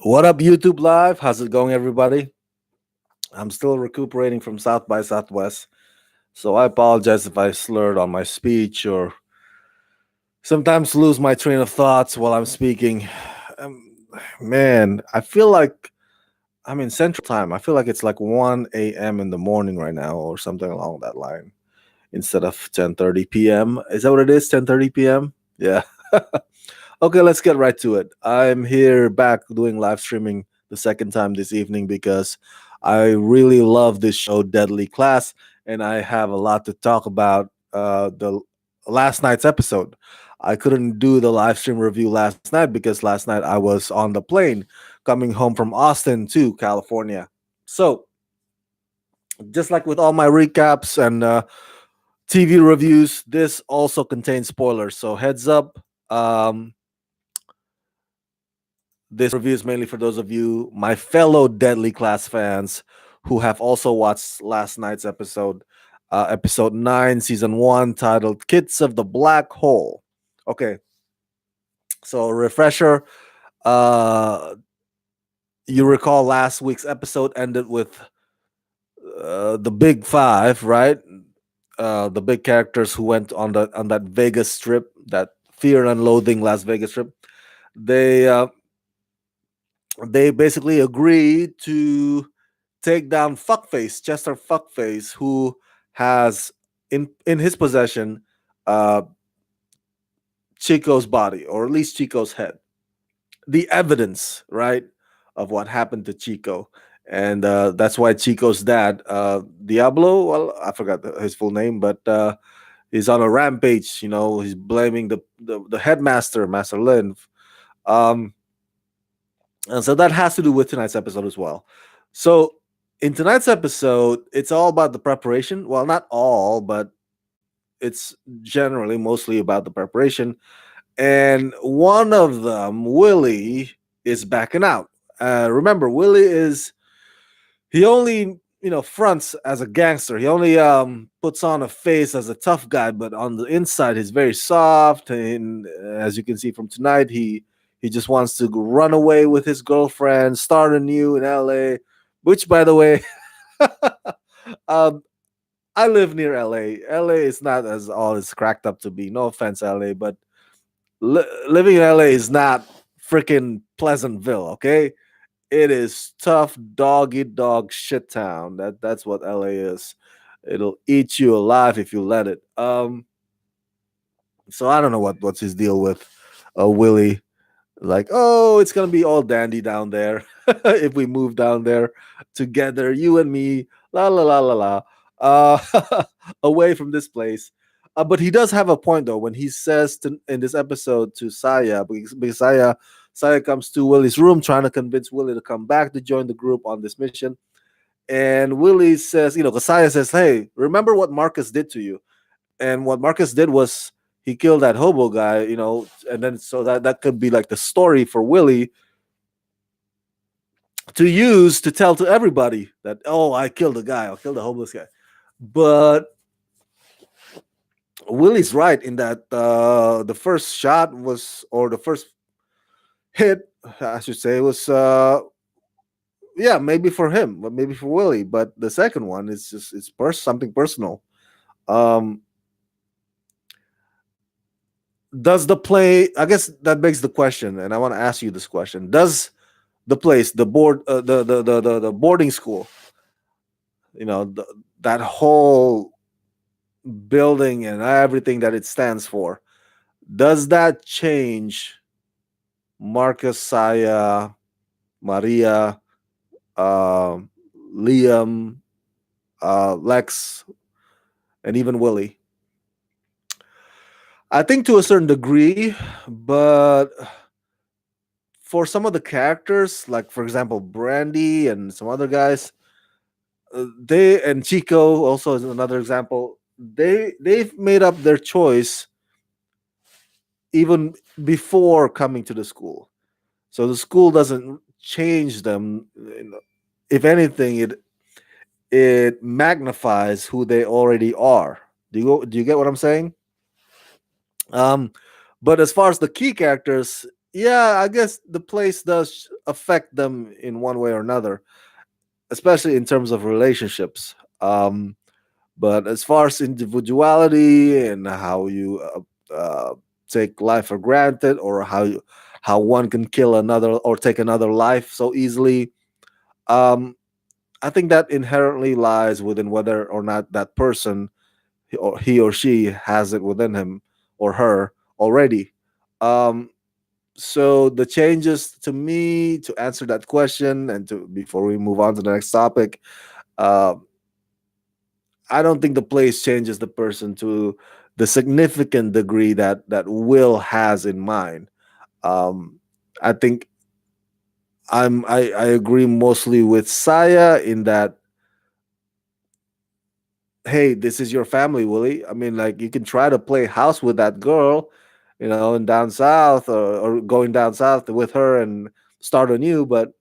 What up, YouTube Live? How's it going, everybody? I'm still recuperating from South by Southwest, so I apologize if I slurred on my speech or sometimes lose my train of thoughts while I'm speaking. Um, Man, I feel like I'm in Central Time. I feel like it's like 1 a.m. in the morning right now or something along that line instead of 10:30 p.m. Is that what it is? 10:30 p.m.? Yeah. Okay, let's get right to it. I'm here back doing live streaming the second time this evening because I really love this show, Deadly Class, and I have a lot to talk about. The last night's episode, I couldn't do the live stream review last night because last night I was on the plane coming home from Austin to California. So, just like with all my recaps and TV reviews, this also contains spoilers. So, heads up. This review is mainly for those of you, my fellow Deadly Class fans, who have also watched last night's episode, episode 9, season 1, titled Kids of the Black Hole. Okay, so refresher. Uh, you recall last week's episode ended with the big five, right? The big characters who went on that Vegas trip, that Fear and Loathing Las Vegas trip. They uh, they basically agreed to take down Fuckface, Chester Fuckface, who has in his possession uh, Chico's body, or at least Chico's head. The evidence, right, of what happened to Chico. And that's why Chico's dad, Diablo, well, I forgot his full name, but he's on a rampage. He's blaming the headmaster, Master Lin. Um, And so that has to do with tonight's episode as well. So in tonight's episode, it's all about the preparation. Well, not all, but it's generally mostly about the preparation. And one of them, Willie, is backing out. Remember, Willie he only fronts as a gangster. He only puts on a face as a tough guy, but on the inside he's very soft. And as you can see from tonight, he just wants to run away with his girlfriend, start anew in LA, which, by the way, um, I live near LA. LA is not as all it's cracked up to be. No offense, LA, but living in LA is not freaking Pleasantville, okay? It is tough dog eat dog shit town. That's what LA is. It'll eat you alive if you let it. So I don't know what's his deal with Willie. Like, oh, it's gonna be all dandy down there if we move down there together, you and me, la la la la la, away from this place. But he does have a point though when he says in this episode to Saya, because Saya comes to Willie's room trying to convince Willie to come back to join the group on this mission. And Willie says, because Saya says, "Hey, remember what Marcus did to you?" And what Marcus did was he killed that hobo guy, and then so that could be like the story for Willie to use to tell to everybody that, oh, I killed a guy, I killed a homeless guy. But Willie's right in that the first shot was, or the first hit, I should say, was yeah, maybe for him, but maybe for Willie. But the second one is just something personal. Um, does the play? I guess that begs the question, and I want to ask you this question: does the place, the board, the boarding school, that whole building and everything that it stands for, does that change Marcus, Saya, Maria, uh, Liam, Lex, and even Willie? I think to a certain degree, but for some of the characters, like for example, Brandy and some other guys, they and Chico also is another example. They've made up their choice even before coming to the school, so the school doesn't change them. If anything, it magnifies who they already are. Do you get what I'm saying? Um, but as far as the key characters, yeah, I guess the place does. affect them in one way or another, especially in terms of relationships. But as far as individuality and how you take life for granted, or how one can kill another or take another life so easily, um, I think that inherently lies within whether or not that person, he or she, has it within him or her already. Um, so the changes, to me, to answer that question, and to before we move on to the next topic, uh, I don't think the place changes the person to the significant degree that Will has in mind. Um, I think I agree mostly with Saya in that, hey, this is your family, Willie. I mean, like, you can try to play house with that girl, in down south, or going down south with her and start anew, but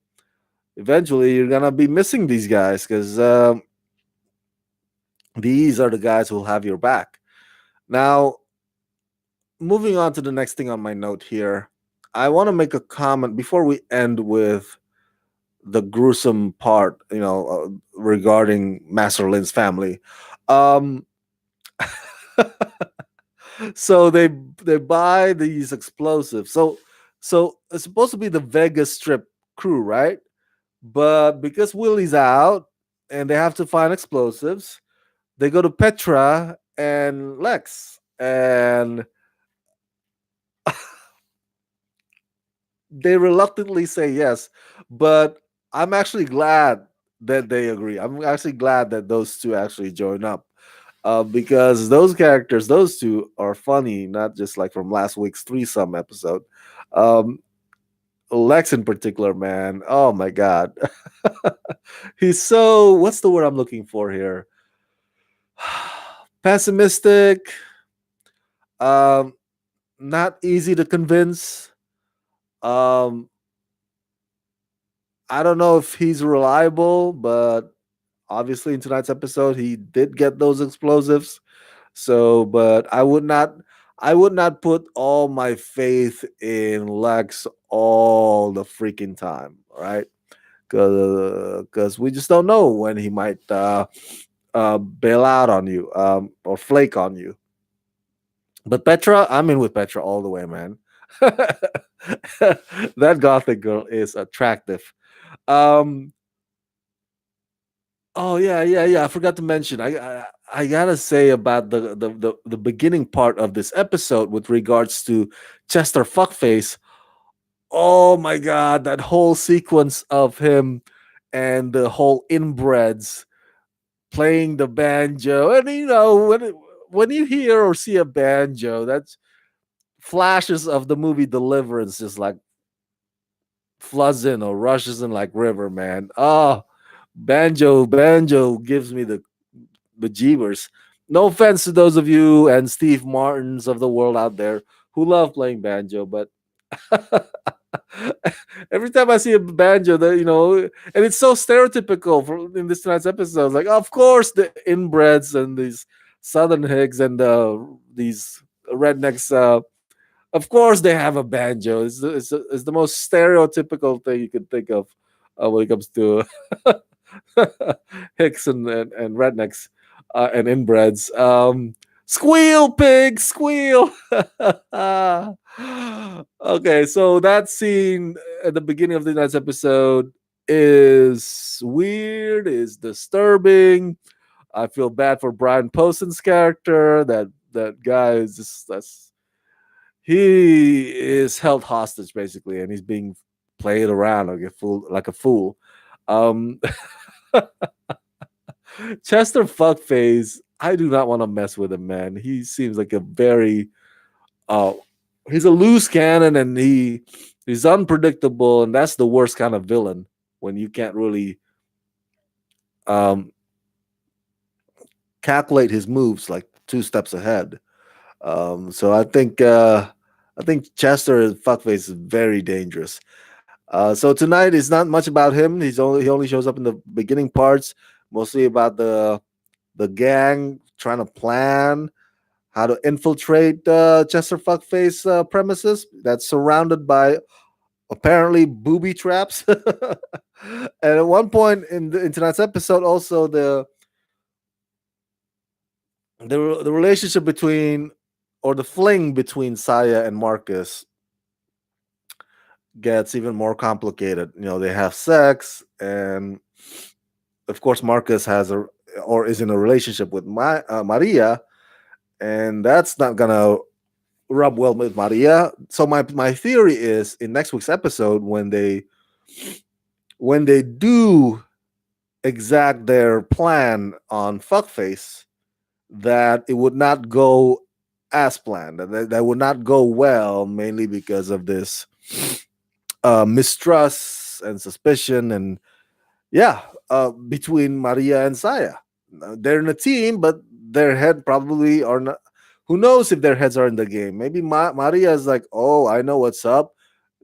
eventually you're gonna be missing these guys, because these are the guys who'll have your back. Now, moving on to the next thing on my note here, I want to make a comment before we end with the gruesome part, regarding Master Lin's family. Um, so they buy these explosives. So it's supposed to be the Vegas Strip crew, right? But because Willie's out and they have to find explosives, they go to Petra and Lex, and they reluctantly say yes. But I'm actually glad that they agree. I'm actually glad that those two actually join up, because those characters, those two, are funny, not just like from last week's threesome episode. Um, Lex in particular, man. Oh my god, he's so, what's the word I'm looking for here? Pessimistic, um, not easy to convince. Um, I don't know if he's reliable, but obviously in tonight's episode he did get those explosives. So, but I would not put all my faith in Lex all the freaking time, right? Because we just don't know when he might bail out on you, or flake on you. But Petra, I'm in with Petra all the way, man. That gothic girl is attractive. Um, Oh yeah, yeah, yeah. I forgot to mention. I gotta say about the beginning part of this episode with regards to Chester Fuckface. Oh my god, that whole sequence of him and the whole inbreds playing the banjo, and when you hear or see a banjo, that's flashes of the movie Deliverance just like floods in or rushes in like river, man. Oh, banjo gives me the jeebers. No offense to those of you and Steve Martins of the world out there who love playing banjo, but every time I see a banjo, and it's so stereotypical in this tonight's episode. Like, of course, the inbreds and these Southern Hicks and these rednecks. Of course, they have a banjo. It's the most stereotypical thing you can think of when it comes to Hicks and rednecks, and inbreds. Squeal, pig, squeal. Okay, so that scene at the beginning of the night's episode is weird, is disturbing. I feel bad for Brian Poston's character. That guy is just that's he is held hostage basically, and he's being played around like a fool, like a fool. Um, Chester Fuckface, I do not want to mess with him, man. He seems like a very uh he's a loose cannon, and he's unpredictable, and that's the worst kind of villain, when you can't really um calculate his moves like two steps ahead. So I think Chester Fuckface is very dangerous. So tonight is not much about him. He only shows up in the beginning parts, mostly about the gang trying to plan how to infiltrate Chester Fuckface premises that's surrounded by apparently booby traps. And at one point in tonight's episode, also the relationship between, or the fling between Saya and Marcus gets even more complicated. They have sex, and of course Marcus has a or is in a relationship with Maria, and that's not gonna rub well with Maria. So my theory is in next week's episode, when they do exact their plan on fuckface, that it would not go as planned. That would not go well, mainly because of this mistrust and suspicion, and yeah, between Maria and Saya. They're in a team, but their head probably are not. Who knows if their heads are in the game? Maybe Maria is like, "Oh, I know what's up.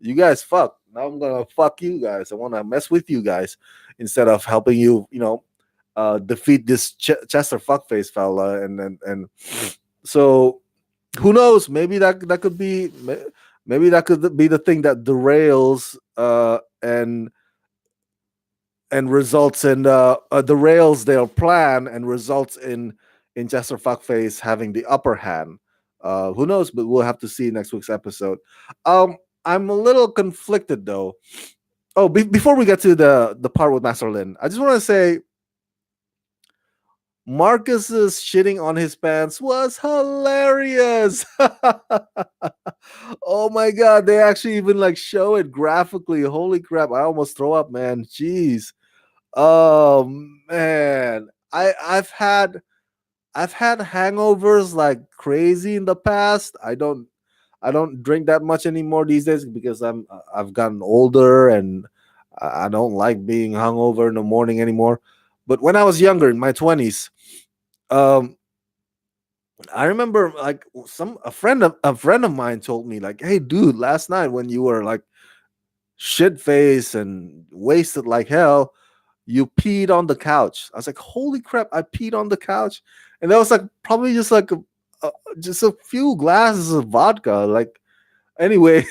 You guys fuck. Now I'm gonna fuck you guys. I want to mess with you guys instead of helping you. Defeat this Chester fuckface fella." And so who knows? Maybe that could be. Maybe that could be the thing that derails and results in derails their plan and results in Chester Fuckface having the upper hand. Who knows? But we'll have to see next week's episode. I'm a little conflicted though. Oh, before we get to the part with Master Lin, I just want to say Marcus's shitting on his pants was hilarious. Oh my god, they actually even like show it graphically. Holy crap, I almost throw up, man. Jeez. Oh man, I've had hangovers like crazy in the past. I don't drink that much anymore these days because I've gotten older and I don't like being hungover in the morning anymore. But when I was younger, in my 20s, um, I remember like a friend of mine told me like, "Hey, dude, last night when you were like shit faced and wasted like hell, you peed on the couch." I was like, "Holy crap, I peed on the couch." And that was like probably just like just a few glasses of vodka. Like, anyway,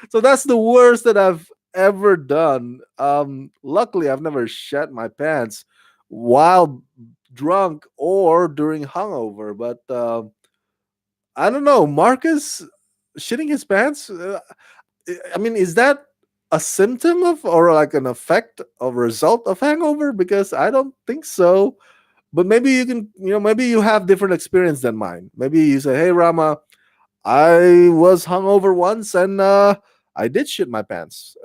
so that's the worst that I've ever done. Luckily I've never shat my pants while drunk or during hungover, but I don't know, Marcus shitting his pants. I mean, is that a symptom of, or like an effect of result of hangover? Because I don't think so. But maybe you can, maybe you have different experience than mine. Maybe you say, "Hey, Rama, I was hungover once and I did shit my pants."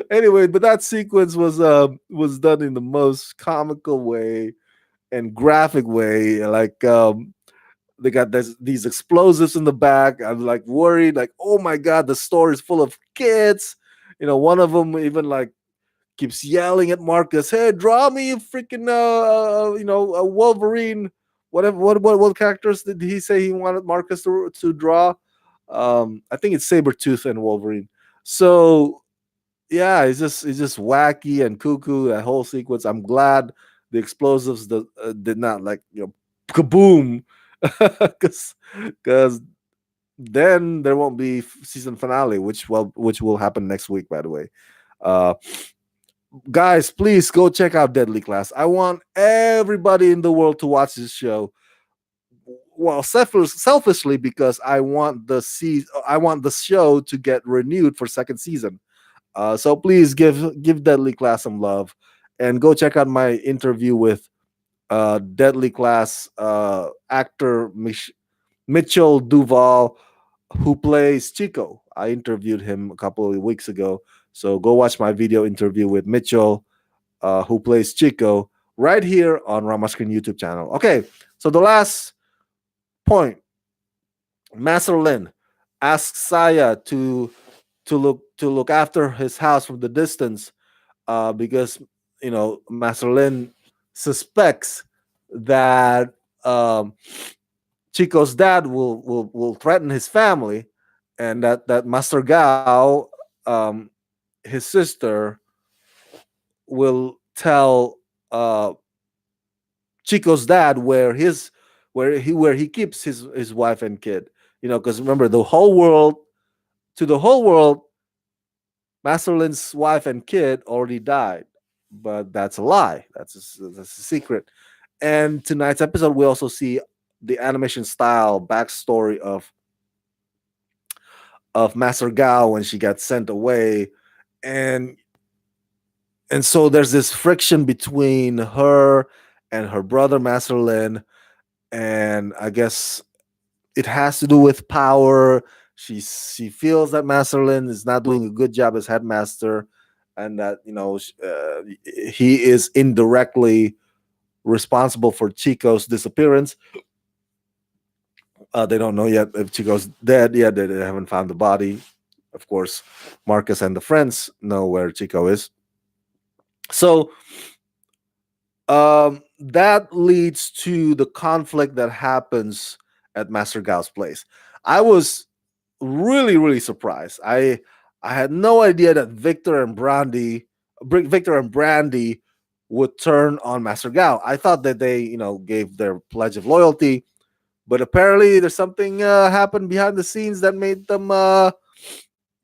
Anyway, but that sequence was done in the most comical way and graphic way. Like they got these explosives in the back. I'm like worried, like, oh my god, the store is full of kids. One of them even like keeps yelling at Marcus, "Hey, draw me a freaking a Wolverine." Whatever, what characters did he say he wanted Marcus to draw? I think it's Sabretooth and Wolverine. So yeah, it's just wacky and cuckoo, that whole sequence. I'm glad the explosives did not like kaboom, because then there won't be season finale, which will happen next week, by the way. uh Guys, please go check out Deadly Class. I want everybody in the world to watch this show. Well, selfishly, because I want the show to get renewed for second season. So please give Deadly Class some love, and go check out my interview with Deadly Class actor Mitchell Duval, who plays Chico. I interviewed him a couple of weeks ago. So go watch my video interview with Mitchell, who plays Chico, right here on Ramascreen YouTube channel. Okay, so the last point, Master Lin asks Saya to look after his house from the distance, because Master Lin suspects that Chico's dad will threaten his family, and that Master Gao, um, his sister, will tell Chico's dad where he keeps his wife and kid. Because remember, the whole world To the whole world, Master Lin's wife and kid already died, but that's a lie. That's a secret. And tonight's episode, we also see the animation style backstory of Master Gao when she got sent away, and so there's this friction between her and her brother Master Lin, and I guess it has to do with power. She feels that Master Lin is not doing a good job as headmaster, and that he is indirectly responsible for Chico's disappearance. They don't know yet if Chico's dead. Yeah, they haven't found the body. Of course, Marcus and the friends know where Chico is. So that leads to the conflict that happens at Master Gao's place. I was really, really surprised. I had no idea that Victor and Brandy would turn on Master Gao. I thought that they, gave their pledge of loyalty, but apparently there's something happened behind the scenes that made them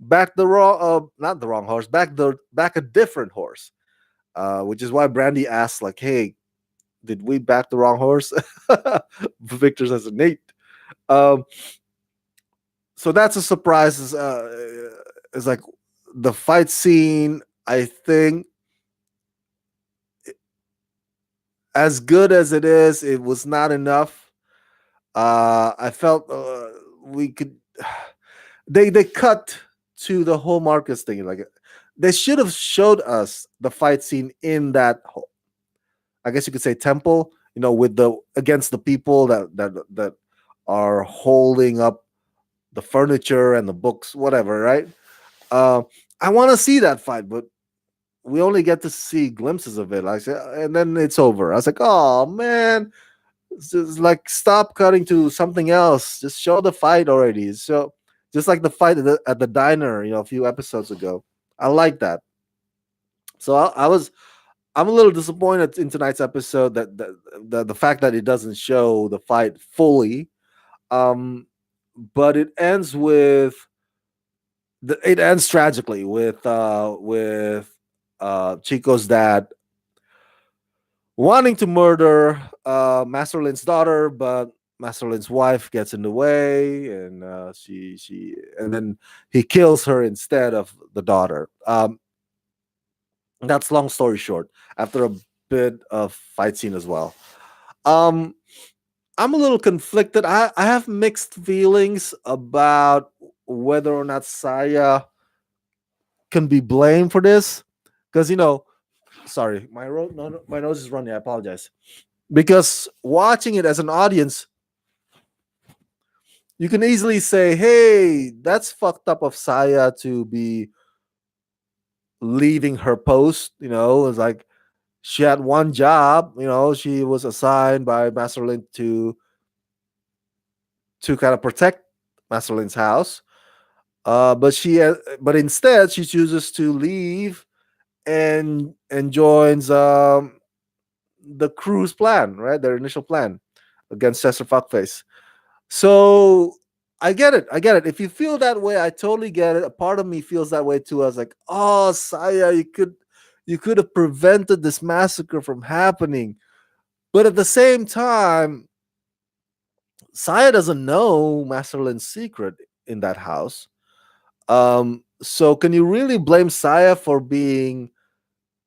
back the wrong, not the wrong horse, back a different horse. Which is why Brandy asked, like, "Hey, did we back the wrong horse?" Victor says, "Nate." Um, so that's a surprise. Is like the fight scene. I think as good as it is, it was not enough. I felt we could. They cut to the whole Marcus thing. Like they should have showed us the fight scene in that. I guess you could say temple. With the against the people that are holding up the furniture and the books, whatever, right? Uh, I want to see that fight, but we only get to see glimpses of it. Like, and then it's over. I was like, oh man, it's just like stop cutting to something else. Just show the fight already. So just like the fight at the diner, a few episodes ago. I like that. So I'm a little disappointed in tonight's episode that the fact that it doesn't show the fight fully. Um, but it ends tragically with Chico's dad wanting to murder Master Lin's daughter, but Master Lin's wife gets in the way, and and then he kills her instead of the daughter. That's long story short. After a bit of fight scene as well. Um, I'm a little conflicted. I have mixed feelings about whether or not Saya can be blamed for this, because sorry, my nose is running. I apologize. Because watching it as an audience, you can easily say, "Hey, that's fucked up of Saya to be leaving her post." It's like she had one job. She was assigned by Master Lin to kind of protect Master Lin's house. But instead she chooses to leave and joins the crew's plan, right? Their initial plan against Chester Fuckface. So I get it. I get it. If you feel that way, I totally get it. A part of me feels that way too. I was like, oh, Saya, you could have prevented this massacre from happening. But at the same time, Saya doesn't know Master Lin's secret in that house. So can you really blame Saya for being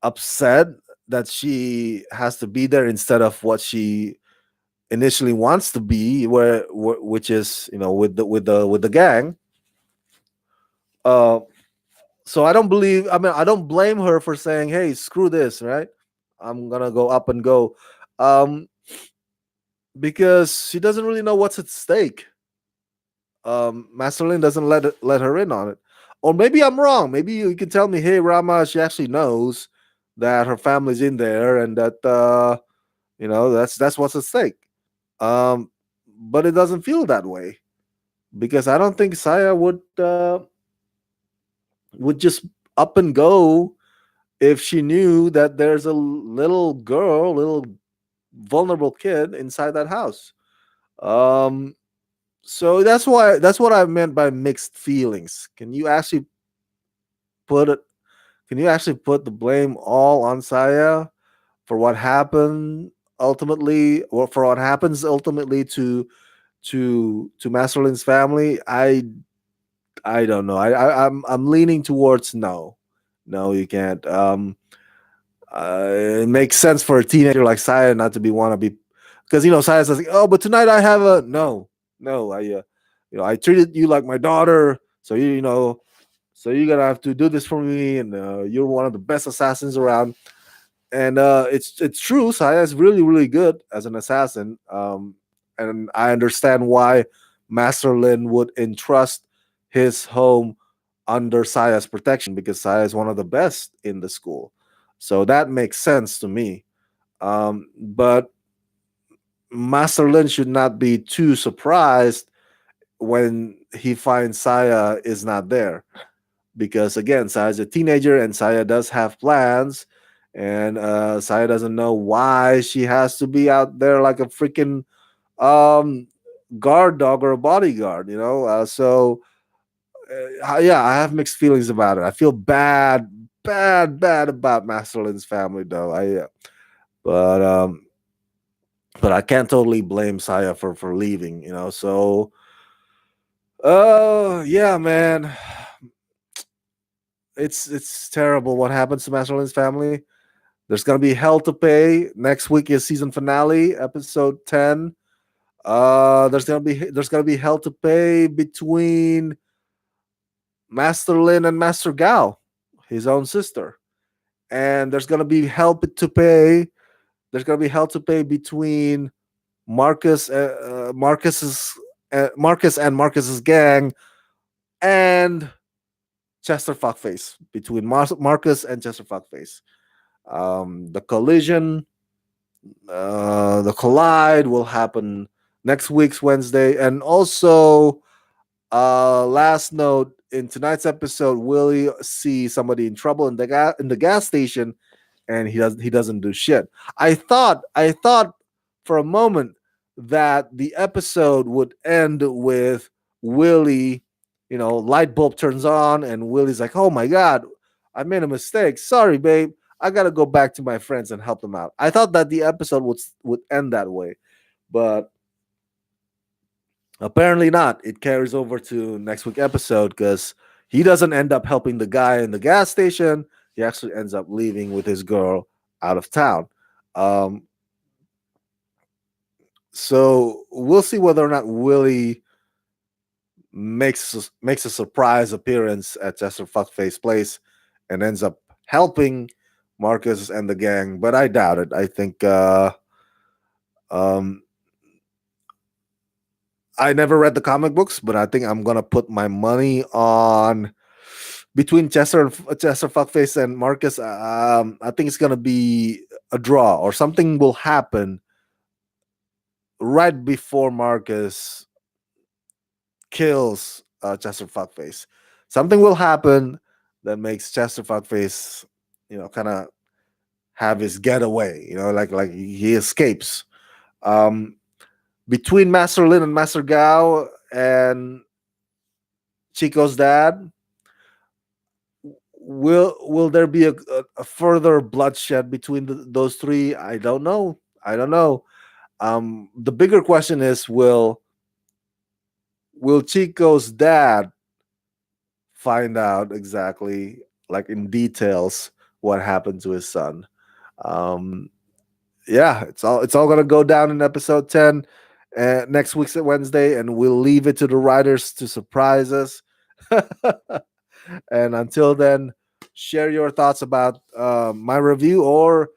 upset that she has to be there instead of what she initially wants to be, which is with the gang? Uh, so I don't believe. I mean, I don't blame her for saying, "Hey, screw this," right? I'm gonna go up and go, um, because she doesn't really know what's at stake. Masterlin doesn't let her in on it. Or maybe I'm wrong. Maybe you can tell me, hey, Rama, she actually knows that her family's in there and that that's what's at stake. Um, but it doesn't feel that way because I don't think Saya would just up and go if she knew that there's a little girl, little vulnerable kid inside that house. Um, So that's what I meant by mixed feelings. Put it can you actually put the blame all on Saya for what happened ultimately, or for what happens ultimately to Masterlin's family? I don't know. I'm leaning towards no. No, you can't. It makes sense for a teenager like Saya not to be want to be, because Saya says, "Oh, but tonight I have a no, no. I treated you like my daughter, so so you're gonna have to do this for me, and you're one of the best assassins around." And it's true. Saya is really really good as an assassin, and I understand why Master Lin would entrust his home under Saya's protection, because Saya is one of the best in the school. So that makes sense to me. But Master Lin should not be too surprised when he finds Saya is not there, because again, Saya's a teenager and Saya does have plans, and Saya doesn't know why she has to be out there like a freaking um, guard dog or a bodyguard. Yeah, I have mixed feelings about it. I feel bad about Masterlin's family, though. But but I can't totally blame Saya for leaving. So yeah, man, it's terrible what happens to Masterlin's family. There's gonna be hell to pay. Next week is season finale, episode 10. There's gonna be hell to pay between Master Lin and Master Gao, his own sister, and There's gonna be hell to pay between Marcus and Marcus's gang, and Chester Fuckface, between Marcus and Chester Fuckface. The collision, the collide will happen next week's Wednesday, and also, last note, in tonight's episode, Willie see somebody in trouble in the gas station, and he doesn't do shit. I thought for a moment that the episode would end with Willie, light bulb turns on, and Willie's like, "Oh my god, I made a mistake. Sorry, babe. I gotta go back to my friends and help them out." I thought that the episode would end that way, but apparently not. It carries over to next week episode, because he doesn't end up helping the guy in the gas station. He actually ends up leaving with his girl out of town. Um, so we'll see whether or not Willie makes a surprise appearance at Chester Fuckface place and ends up helping Marcus and the gang. But I doubt it. I think um, I never read the comic books, but I think I'm gonna put my money on between Chester Fuckface and Marcus. I think it's gonna be a draw, or something will happen right before Marcus kills Chester Fuckface. Something will happen that makes Chester Fuckface, kind of have his getaway. Like he escapes. Um, Between Master Lin and Master Gao and Chico's dad, will there be a further bloodshed between those three? I don't know. I don't know. The bigger question is, will Chico's dad find out exactly, like in details, what happened to his son? Um, yeah, it's all gonna go down in episode 10 next week's Wednesday, and we'll leave it to the writers to surprise us. And until then, share your thoughts about my review, or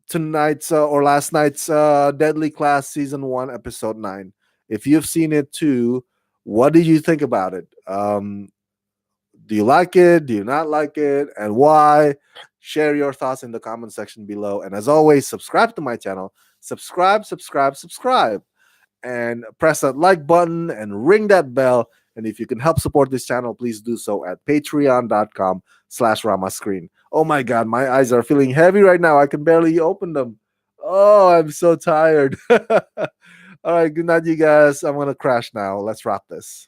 tonight's or last night's Deadly Class season 1 episode 9. If you've seen it too, what do you think about it? Do you like it? Do you not like it? And why? Share your thoughts in the comment section below. And as always, subscribe to my channel. Subscribe, and press that like button and ring that bell. And if you can help support this channel, please do so at patreon.com/ramascreen. Oh my God, my eyes are feeling heavy right now. I can barely open them. Oh, I'm so tired. All right, good night, you guys. I'm gonna crash now. Let's wrap this.